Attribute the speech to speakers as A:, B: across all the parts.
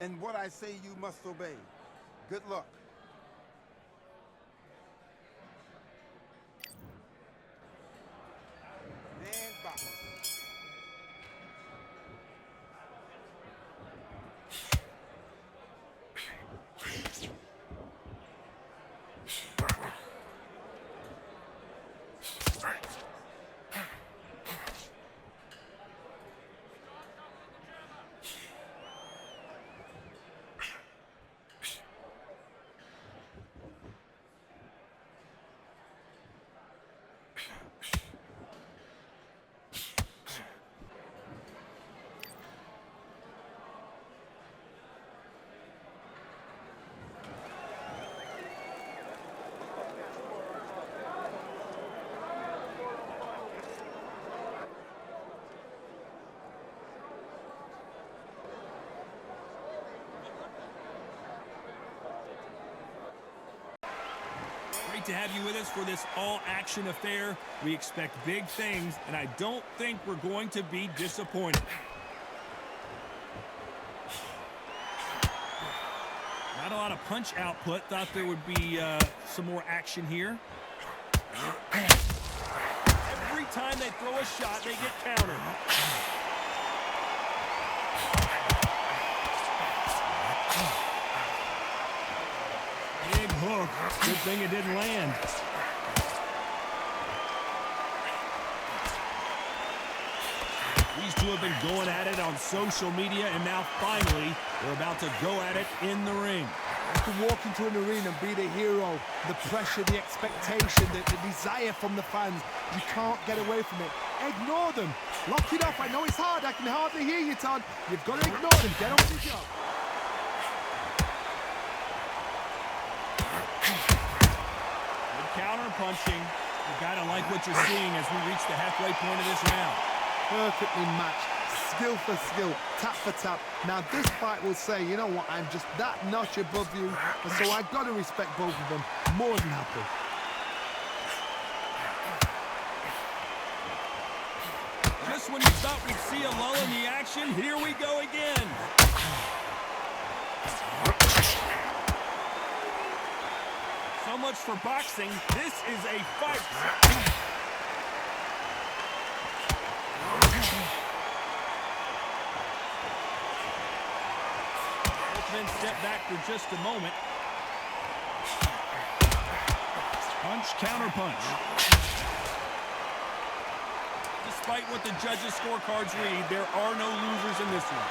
A: And what I say you must obey. Good luck. And box.
B: Great to have you with us for this all-action affair. We expect big things, and I don't think we're going to be disappointed. Not a lot of punch output. Thought there would be some more action here. Every time they throw a shot, they get countered. Big hook. Good thing it didn't land. These two have been going at it on social media, and now finally they're about to go at it in the ring.
C: You can walk into an arena and be the hero. The pressure, the expectation, the desire from the fans. You can't get away from it. Ignore them. Lock it up. I know it's hard. I can hardly hear you, Todd. You've got to ignore them. Get on with your job.
B: Counter punching. You gotta like what you're seeing as we reach the halfway point of this round.
C: Perfectly matched, skill for skill, tap for tap. Now this fight will say, you know what, I'm just that notch above you, and so I've got to respect both of them. More than happy.
B: Just when you thought we'd see a lull in the action, here we go again. So much for boxing. This is a fight. Both men step back for just a moment. Punch, counter punch. Despite what the judges' scorecards read, there are no losers in this one.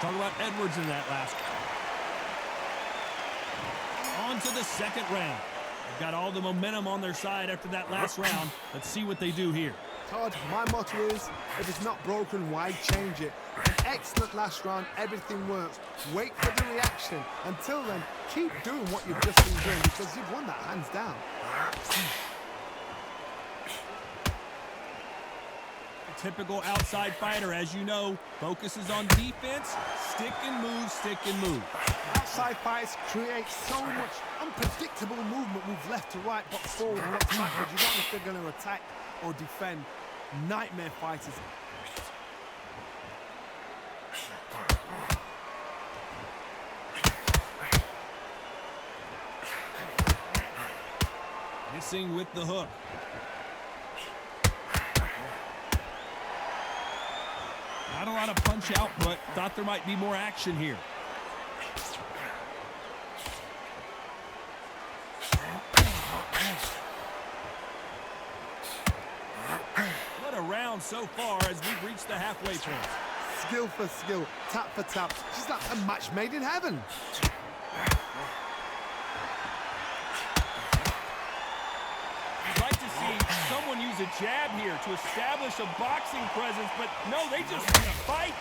B: Talk about Edwards in that last round. On to the second round. They've got all the momentum on their side after that last round. Let's see what they do here.
C: Todd, my motto is, if it's not broken, why change it? An excellent last round, everything works. Wait for the reaction. Until then, keep doing what you've just been doing because you've won that hands down.
B: Typical outside fighter, as you know, focuses on defense, stick and move, stick and move.
C: Outside fighters create so much unpredictable movement, move left to right, but forward and not backwards. You don't know if they're going to attack or defend. Nightmare fighters.
B: Missing with the hook. Not a lot of punch output. Thought there might be more action here. What a round so far as we've reached the halfway point.
C: Skill for skill, tap for tap. She's like a match made in heaven.
B: Someone use a jab here to establish a boxing presence, but no, they just want to fight.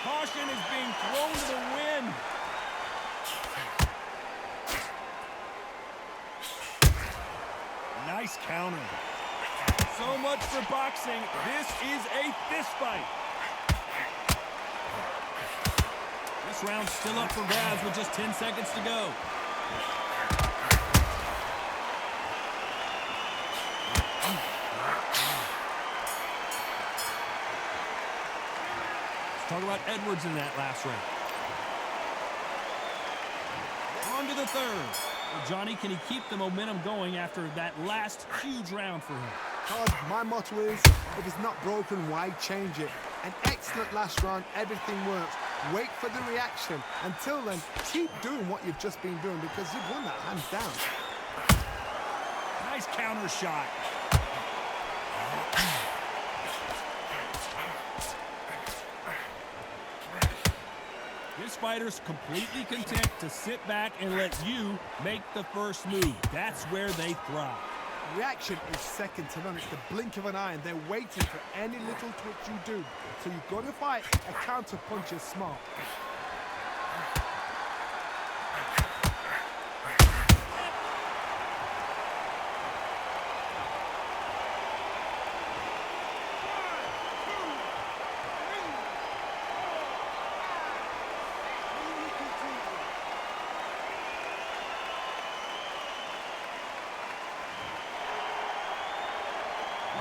B: Caution is being thrown to the wind. Nice counter. So much for boxing. This is a fist fight. This round's still up for grabs with just 10 seconds to go. Let's talk about Edwards in that last round. On to the third. Well, Johnny, can he keep the momentum going after that last huge round for him?
C: Todd, my motto is, if it's not broken, why change it? An excellent last round, everything works. Wait for the reaction. Until then, keep doing what you've just been doing because you've won that hands down.
B: Nice counter shot. This fighter's completely content to sit back and let you make the first move. That's where they thrive.
C: Reaction is second to none. It's the blink of an eye, and they're waiting for any little twitch you do. So you've got to fight. A counter punch is smart.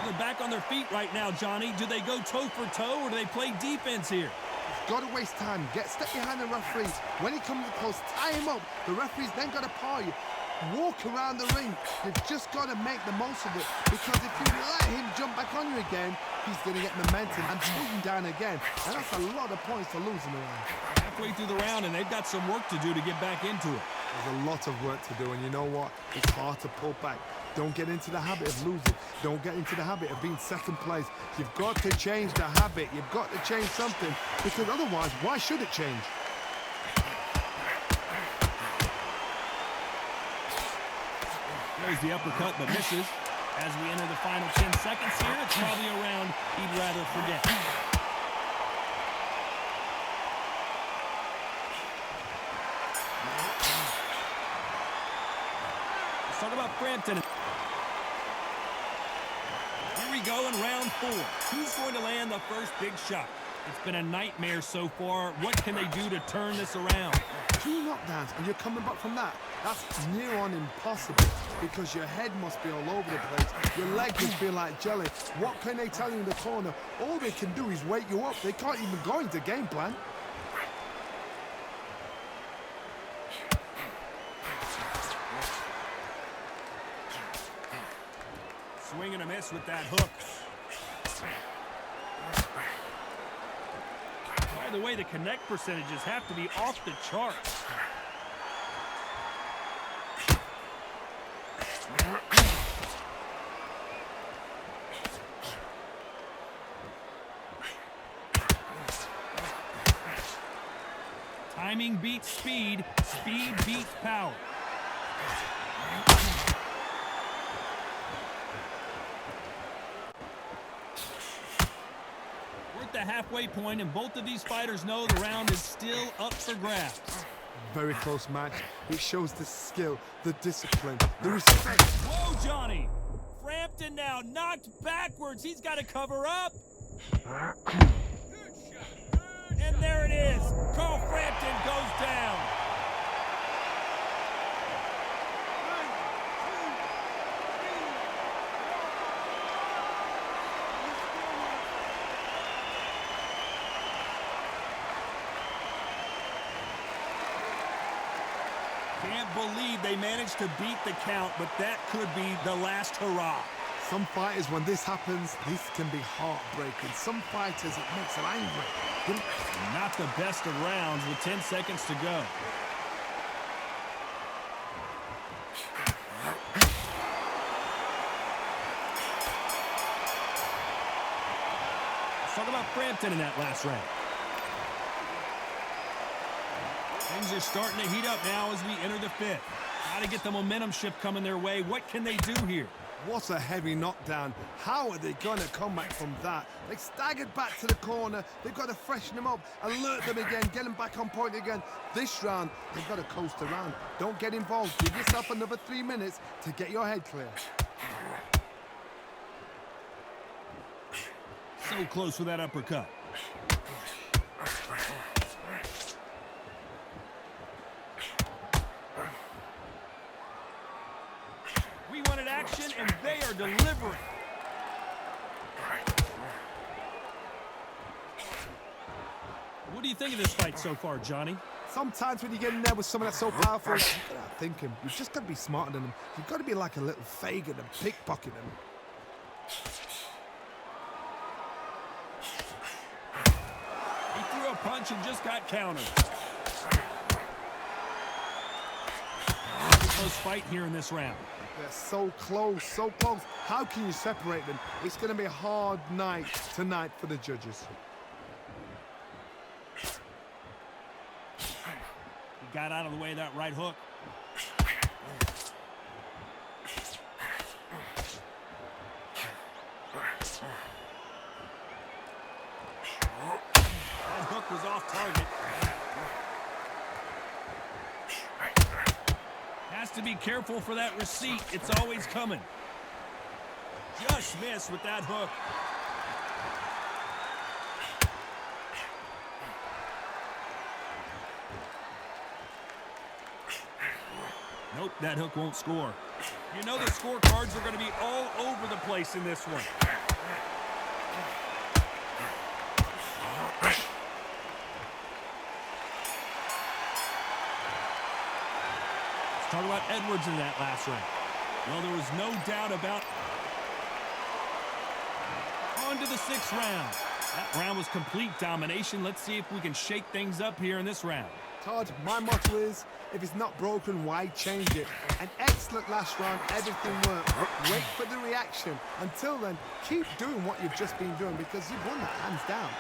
B: They're back on their feet right now, Johnny. Do they go toe for toe or do they play defense here?
C: You've got to waste time. Get step behind the referees. When he comes close, tie him up. The referee's then got to paw you. Walk around the ring. You've just got to make the most of it. Because if you let him jump back on you again, he's going to get momentum and pull you down again. And that's a lot of points for losing around.
B: Halfway through the round, and they've got some work to do to get back into it.
C: There's a lot of work to do, and you know what? It's hard to pull back. Don't get into the habit of losing. Don't get into the habit of being second place. You've got to change the habit. You've got to change something, because otherwise, why should it change?
B: There's the uppercut, but misses. As we enter the final 10 seconds here, it's probably a round he'd rather forget. Let's talk about Frampton. Here we go in round 4. Who's going to land the first big shot? It's been a nightmare so far. What can they do to turn this around?
C: 2 knockdowns, and you're coming back from that. That's near on impossible, because your head must be all over the place. Your legs must feel like jelly. What can they tell you in the corner? All they can do is wake you up. They can't even go into game plan.
B: Swing and a miss with that hook. By the way, the connect percentages have to be off the charts. Timing beats speed. Speed beats power. We're at the halfway point, and both of these fighters know the round is still up for grabs.
C: Very close match. It shows the skill, the discipline, the respect.
B: Whoa, Johnny! Frampton now knocked backwards. He's got to cover up. And there it is. Carl Frampton goes down. Can't believe they managed to beat the count, but that could be the last hurrah.
C: Some fighters, when this happens, this can be heartbreaking. Some fighters, it makes them angry.
B: Not the best of rounds with 10 seconds to go. Let's talk about Frampton in that last round. Things are starting to heat up now as we enter the 5th. Got to get the momentum shift coming their way. What can they do here?
C: What a heavy knockdown. How are they going to come back from that? They staggered back to the corner. They've got to freshen them up, alert them again, get them back on point again. This round, they've got to coast around. Don't get involved. Give yourself another 3 minutes to get your head clear.
B: So close with that uppercut. action, and they are delivering. What do you think of this fight so far, Johnny?
C: Sometimes when you get in there with someone that's so powerful, you've got to outthink him. You've just got to be smarter than him. You've got to be like a little Fagin and pickpocket him.
B: He threw a punch and just got countered. Close fight here in this round.
C: They're so close, so close. How can you separate them? It's going to be a hard night tonight for the judges.
B: He got out of the way of that right hook. That hook was off target. Has to be careful for that receipt. It's always coming. Just missed with that hook. Nope, that hook won't score. You know the scorecards are going to be all over the place in this one. Let's talk about Edwards in that last round. Well, there was no doubt about it. On to the 6th round. That round was complete domination. Let's see if we can shake things up here in this round.
C: Todd, my motto is, if it's not broken, why change it? An excellent last round, everything worked. Wait for the reaction. Until then, keep doing what you've just been doing because you've won that hands down.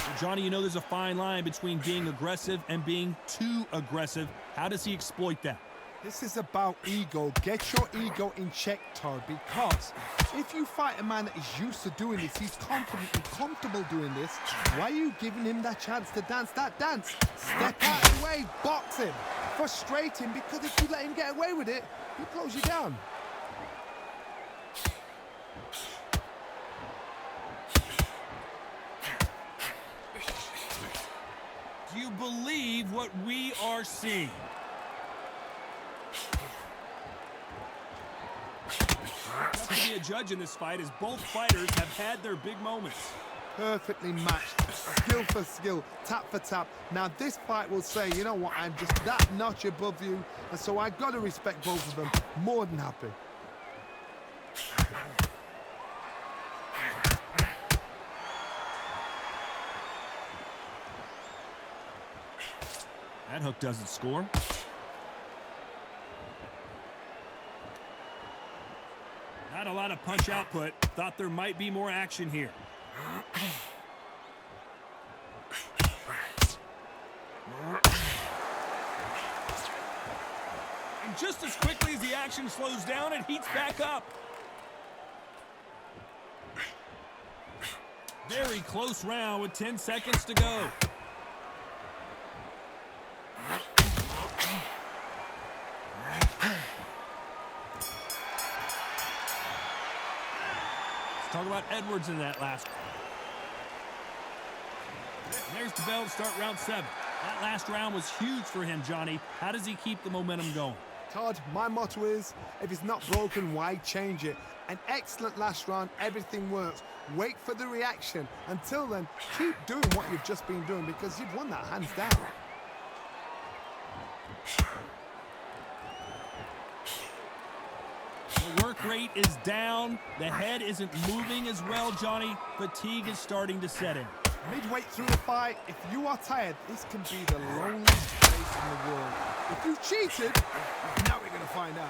B: Well, Johnny, you know there's a fine line between being aggressive and being too aggressive. How does he exploit that?
C: This is about ego. Get your ego in check, Todd, because if you fight a man that is used to doing this, he's confident and comfortable doing this, why are you giving him that chance to dance that dance? Step out of the way, box him, frustrate him, because if you let him get away with it, he'll close you down.
B: Do you believe what we are seeing? Tough to be a judge in this fight as both fighters have had their big moments.
C: Perfectly matched, skill for skill, tap for tap. Now this fight will say, you know what, I'm just that notch above you, and so I got to respect both of them. More than happy.
B: That hook doesn't score. Not a lot of punch output. Thought there might be more action here. And just as quickly as the action slows down, it heats back up. Very close round with 10 seconds to go. Talk about Edwards in that last one. There's the bell to start round 7. That last round was huge for him, Johnny. How does he keep the momentum going?
C: Todd, my motto is, if it's not broken, why change it? An excellent last round, everything works. Wait for the reaction. Until then, keep doing what you've just been doing because you've won that hands down.
B: The work rate is down. The head isn't moving as well, Johnny. Fatigue is starting to set in.
C: Midway through the fight, if you are tired, this can be the loneliest place in the world. If you cheated, now we're going to find out.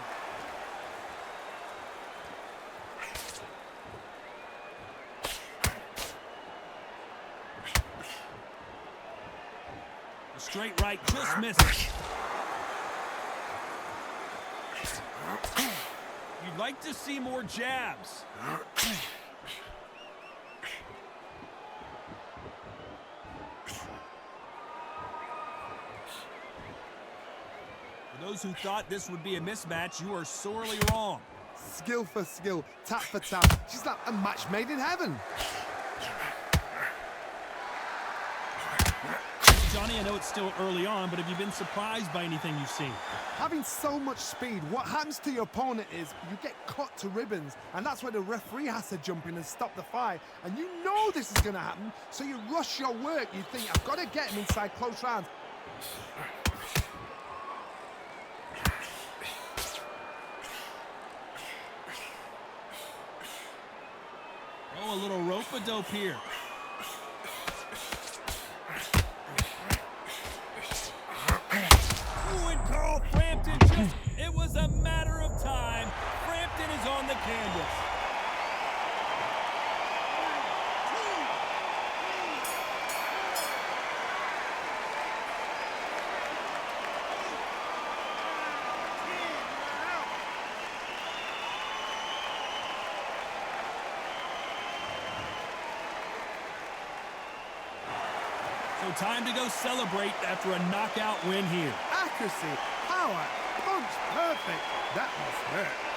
B: The straight right just misses. You'd like to see more jabs. For those who thought this would be a mismatch, you are sorely wrong.
C: Skill for skill, tap for tap. She's like a match made in heaven.
B: Johnny, I know it's still early on, but have you been surprised by anything you've seen?
C: Having so much speed, what happens to your opponent is you get cut to ribbons, and that's where the referee has to jump in and stop the fight. And you know this is going to happen, so you rush your work. You think, I've got to get him inside close rounds.
B: Oh, a little rope-a-dope here. Ooh, and Carl Frampton just... It was a matter of time. Frampton is on the canvas. So time to go celebrate after a knockout win here.
C: Accuracy, power, punch, perfect. That must hurt.